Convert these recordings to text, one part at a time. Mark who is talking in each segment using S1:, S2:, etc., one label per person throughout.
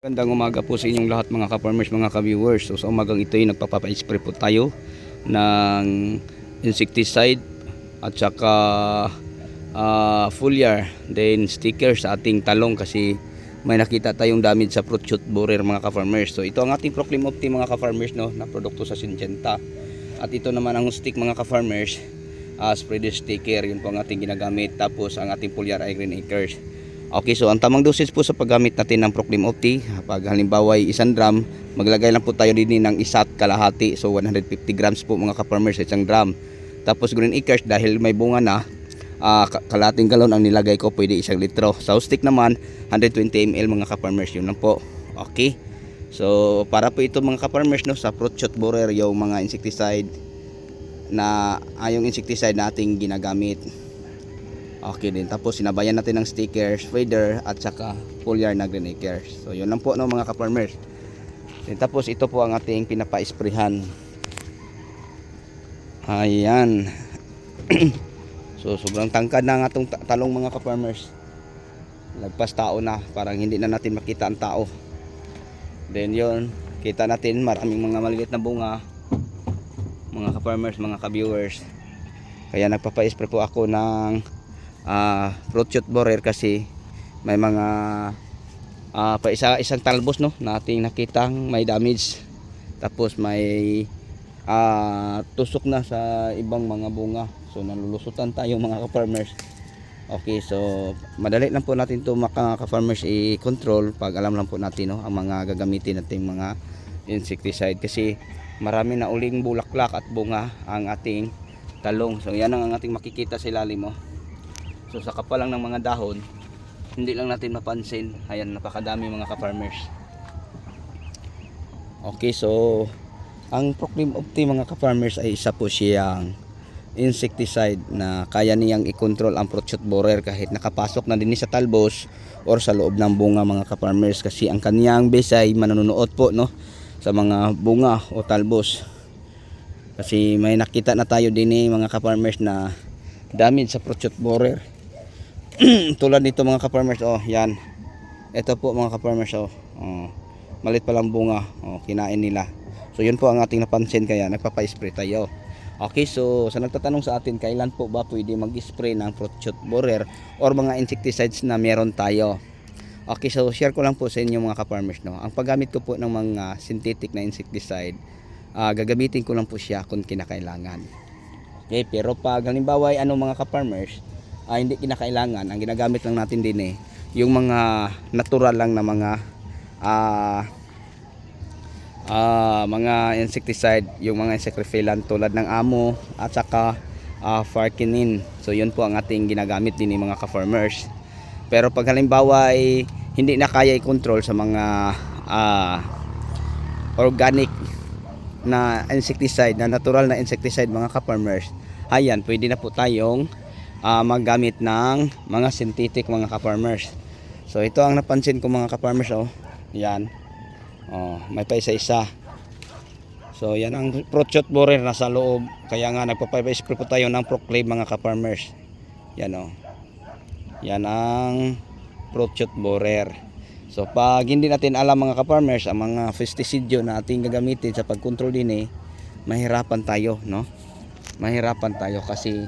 S1: Gandang umaga po sa inyong lahat mga ka-farmers, mga ka-viewers. So sa umagang ito ay nagpapapa-spray po tayo ng insecticide at saka foliar, then sticker sa ating talong kasi may nakita tayong damage sa fruit shoot borer mga ka-farmers. So ito ang ating Proclaim Opti mga ka-farmers, no, na produkto sa Syngenta. At ito naman ang stick mga ka-farmers, spreader sticker, yun po ang ating ginagamit. Tapos ang ating foliar ay Green Acres. Okay, so ang tamang dosage po sa paggamit natin ng Proclaim Opti, pag halimbawa ay 1 drum, maglagay lang po tayo din ng 1 kalahati, so 150 grams po mga ka-farmers sa 1 drum. Tapos Green Acres, dahil may bunga na, kalating galon ang nilagay ko, pwede 1 litro. Sa stick naman 120 ml mga ka-farmers, yun lang po. Okay, so para po ito mga ka-farmers, no, sa fruit shoot borer, yung mga insecticide na yung insecticide na ating ginagamit. Okay din. Tapos sinabayan natin ng stickers, fader at saka foliar na Green Acres. So yun lang po, no, mga ka-farmers. Tapos ito po ang ating pinapa-sprayhan. Ayan. So sobrang tangkad na ang atong talong mga ka-farmers. Lagpas tao na, parang hindi na natin makita ang tao. Then yun, kita natin maraming mga maliliit na bunga mga ka-farmers, mga ka-viewers. Kaya nagpapa-spray po ako ng fruit shoot borer kasi may mga isang talbos, no, nating nakitang may damage. Tapos may tusok na sa ibang mga bunga, so nalulusutan tayo mga ka-farmers. Okay, so madali lang po natin to mga ka-farmers i-control pag alam lang po natin, no, ang mga gagamitin nating mga insecticide kasi marami na uling bulaklak at bunga ang ating talong. So yan ang ating makikita sa ilalim mo. So sa kapal lang ng mga dahon, hindi lang natin mapansin. Ayan, napakadami mga ka-farmers. Okay, so ang Proclaim Opti mga ka-farmers ay isa po siyang insecticide na kaya niyang i-control ang fruit shoot borer kahit nakapasok na din sa talbos or sa loob ng bunga mga ka-farmers, kasi ang kaniyang base ay manonood po, no, sa mga bunga o talbos. Kasi may nakita na tayo din mga ka-farmers na damage sa fruit shoot borer. Tulad nito mga ka-farmers, oh, yan. Ito po mga ka-farmers, oh, malit pa lang bunga, oh, kinain nila. So yun po ang ating napansin, kaya nagpapa-spray tayo. Okay, so sa nagtatanong sa atin, kailan po ba pwede mag-spray ng fruit shoot borer or mga insecticides na meron tayo? Okay, so share ko lang po sa inyo mga ka-farmers, no. Ang paggamit ko po ng mga synthetic na insecticide, gagamitin ko lang po siya kung kinakailangan. Okay, pero pag halimbawa ay mga ka-farmers, hindi kinakailangan, ang ginagamit lang natin din yung mga natural lang na mga insecticide, yung mga insect repellent tulad ng amo at saka farkinin. So yun po ang ating ginagamit din mga ka-farmers. Pero pag halimbawa ay hindi na kaya i-control sa mga organic na insecticide, na natural na insecticide mga ka-farmers, ayan, pwede na po tayong maggamit ng mga synthetic mga ka-farmers. So ito ang napansin ko mga ka-farmers, oh, yan, oh, may pa isa-isa. So yan ang fruit shoot borer nasa loob, kaya nga nagpapa-spray po tayo ng Proclaim mga ka-farmers. Yan, oh, yan ang fruit shoot borer. So pag hindi natin alam mga ka-farmers ang mga pesticide na ating gagamitin sa pag-control din, mahirapan tayo, no, mahirapan tayo kasi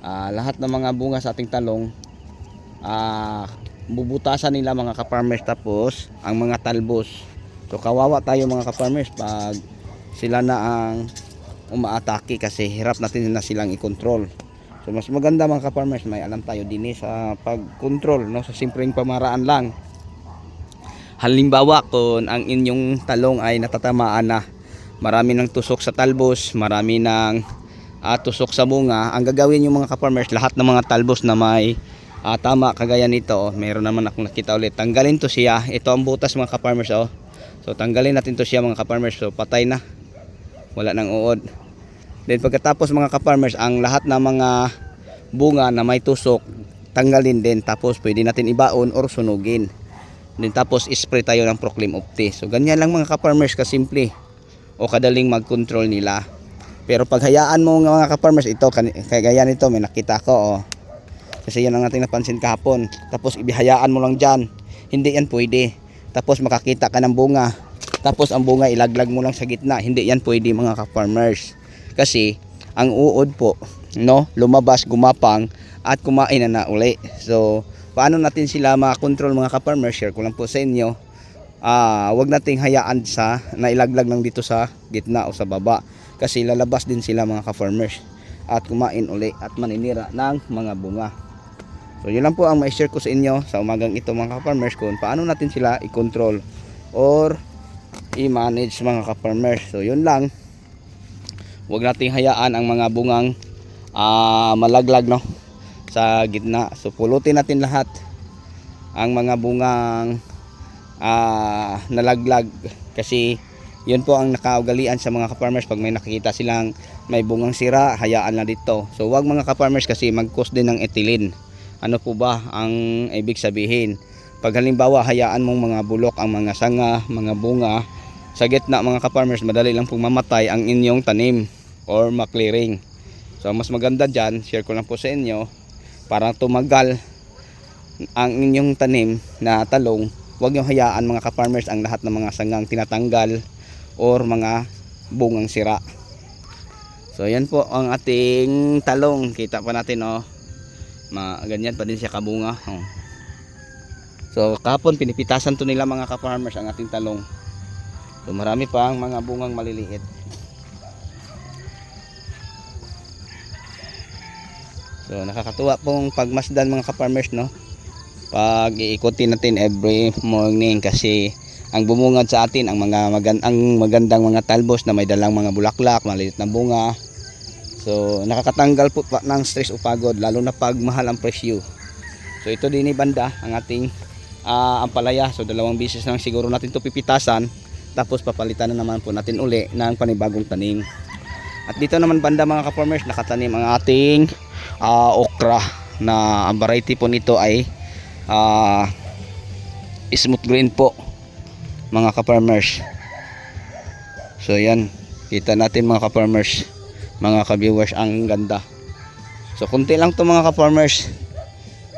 S1: lahat ng mga bunga sa ating talong bubutasan nila mga ka-farmers, tapos ang mga talbos. So kawawa tayo mga ka-farmers pag sila na ang umaatake kasi hirap natin na silang i-control. So mas maganda mga ka-farmers may alam tayo din sa pag-control, no, sa simpleng pamaraan lang. Halimbawa kung ang inyong talong ay natatamaan na, marami ng tusok sa talbos, marami ng tusok sa bunga, ang gagawin yung mga ka-farmers, lahat ng mga talbos na may tama kagaya nito, oh, meron naman akong nakita ulit, tanggalin to siya. Ito ang butas mga ka-farmers, oh. So tanggalin natin to siya mga ka-farmers. So patay na, wala nang uod. Then pagkatapos mga ka-farmers, ang lahat ng mga bunga na may tusok, tanggalin din, tapos pwede natin ibaon or sunugin. Then tapos spray tayo ng Proclaim Opti. So ganyan lang mga ka-farmers, kasimple o kadaling mag-control nila. Pero pag hayaan mo mga ka-farmers, ito kagaya nito, may nakita ko, oh, kasi yan ang ating napansin kahapon, tapos ibihayaan mo lang dyan, hindi yan pwede. tapos makakita ka ng bunga, tapos ang bunga ilaglag mo lang sa gitna. Hindi yan pwede mga ka-farmers. Kasi ang uod po, no, lumabas, gumapang at kumain na uli. So paano natin sila makontrol mga ka-farmers? Share ko lang po sa inyo. Wag nating hayaan sa nailaglag lang dito sa gitna o sa baba, kasi lalabas din sila mga ka-farmers at kumain uli at maninira ng mga bunga. So yun lang po ang ma-share ko sa inyo sa umagang ito mga ka-farmers, kung paano natin sila i-control or i-manage mga ka-farmers. So yun lang, huwag nating hayaan ang mga bungang malaglag, no, sa gitna. So pulutin natin lahat ang mga bungang nalaglag, kasi yun po ang nakaugalian sa mga ka-farmers. Pag may nakikita silang may bungang sira, hayaan na dito. So wag mga ka-farmers, kasi mag-cause din ng ethylene. Ano po ba ang ibig sabihin? Pag halimbawa hayaan mong mga bulok ang mga sanga, mga bunga sa gitna mga ka-farmers, madali lang pong mamatay ang inyong tanim or maklearing. So mas maganda dyan, share ko lang po sa inyo, para tumagal ang inyong tanim na talong. Huwag nyo hayaan mga ka-farmers ang lahat ng mga sangang tinatanggal or mga bungang sira. So yan po ang ating talong. Kita pa natin, oh, ganyan pa din siya kabunga, oh. So kahapon pinipitasan to nila mga ka-farmers ang ating talong. So marami pa ang mga bungang maliliit. So nakakatuwa pong pagmasdan mga ka-farmers, no, pag iikutin natin every morning, kasi ang bumungad sa atin ang mga magandang mga talbos na may dalang mga bulaklak, maliit na bunga. So nakakatanggal po ng stress o pagod, lalo na pag mahal ang presyo. So ito din ni banda ang ating ampalaya. So 2 beses lang siguro natin ito pipitasan, tapos papalitan na naman po natin uli ng panibagong tanim. At dito naman banda mga ka-farmers, nakatanim ang ating okra, na ang variety po nito ay smooth green po mga ka-farmers. So yan, kita natin mga ka-farmers, mga ka-viewers, ang ganda. So kunti lang to mga ka-farmers,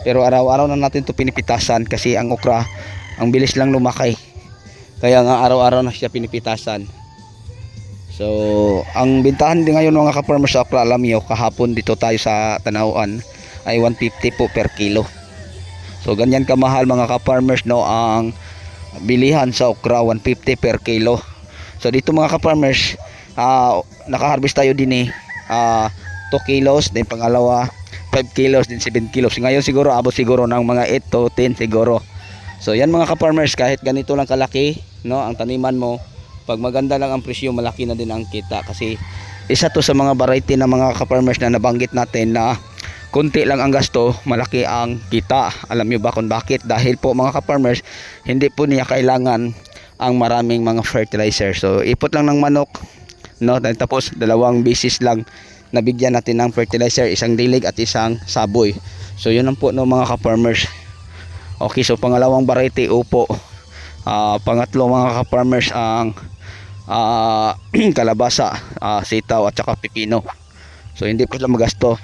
S1: pero araw-araw na natin to pinipitasan, kasi ang okra ang bilis lang lumaki, kaya nga araw-araw na siya pinipitasan. So ang bintahan din ngayon mga ka-farmers sa okra, alam nyo, kahapon dito tayo sa Tanawan ay 150 po per kilo. So ganyan kamahal mga ka-farmers, no, ang bilihan sa okra, 150 per kilo. So dito mga ka-farmers, nakaharvest tayo din 2 kilos, then pangalawa 5 kilos, din 7 kilos. Ngayon siguro abot siguro ng mga 8 to 10 siguro. So yan mga ka-farmers, kahit ganito lang kalaki, no, ang taniman mo, pag maganda lang ang presyo, malaki na din ang kita. Kasi isa to sa mga variety ng mga ka-farmers na nabanggit natin, na kunti lang ang gasto, malaki ang kita. Alam nyo ba kung bakit? Dahil po mga ka-farmers, hindi po niya kailangan ang maraming mga fertilizer. So ipot lang ng manok, no, tapos 2 beses lang nabigyan natin ng fertilizer, isang dilig at isang saboy. So yun lang po, no, mga ka-farmers. Okay, so pangalawang variety, upo. Pangatlo mga ka-farmers, ang kalabasa, sitaw at saka pipino. So hindi po sila magasto.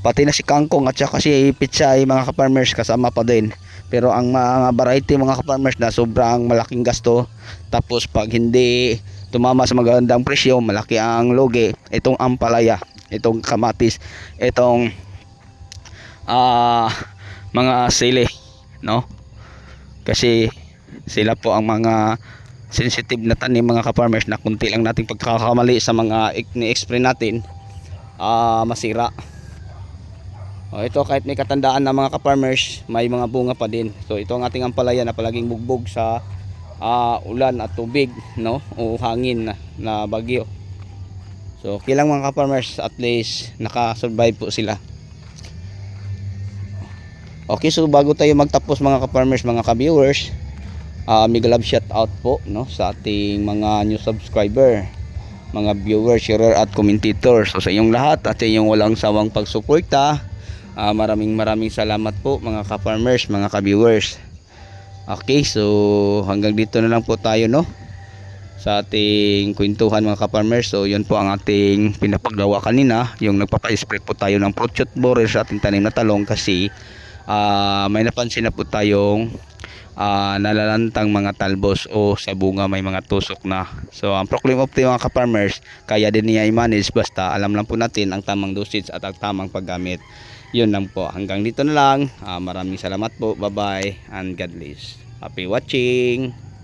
S1: Pati na si kangkong at saka si pitsay mga ka-farmers, kasama pa din. Pero ang mga variety mga ka-farmers na sobrang malaking gasto, tapos pag hindi tumama sa magandang presyo, malaki ang lugi, itong ampalaya, itong kamatis, itong mga sili, no, kasi sila po ang mga sensitive na tanim mga ka-farmers, na kunti lang nating pagkakamali sa mga ni-spray natin, masira. Ito, kahit may katandaan na mga ka-farmers, may mga bunga pa din. So ito ang ating ampalaya na palaging bugbog sa ulan at tubig, no, o hangin na bagyo. So kilang mga ka-farmers, at least naka-survive po sila. Okay, so bago tayo magtapos mga ka-farmers, mga ka-viewers, mega love shout out po, no, sa ating mga new subscriber, mga viewers, sharer at commentator. So sa inyong lahat at sa inyong walang sawang pagsuporta, maraming salamat po mga ka-farmers, mga ka-viewers. Okay, so hanggang dito na lang po tayo, no, sa ating kwentuhan mga ka-farmers. So yun po ang ating pinapagawa kanina, yung nagpapa-spray po tayo ng Prochot borer sa ating tanim na talong, kasi may napansin na po tayong nalalantang mga talbos o sa bunga may mga tusok na. So ang Proclaim Opti mga ka-farmers, kaya din niya i-manage basta alam lang po natin ang tamang dosage at ang tamang paggamit. Yun lang po, hanggang dito na lang. Maraming salamat po, bye bye and God bless. Happy watching.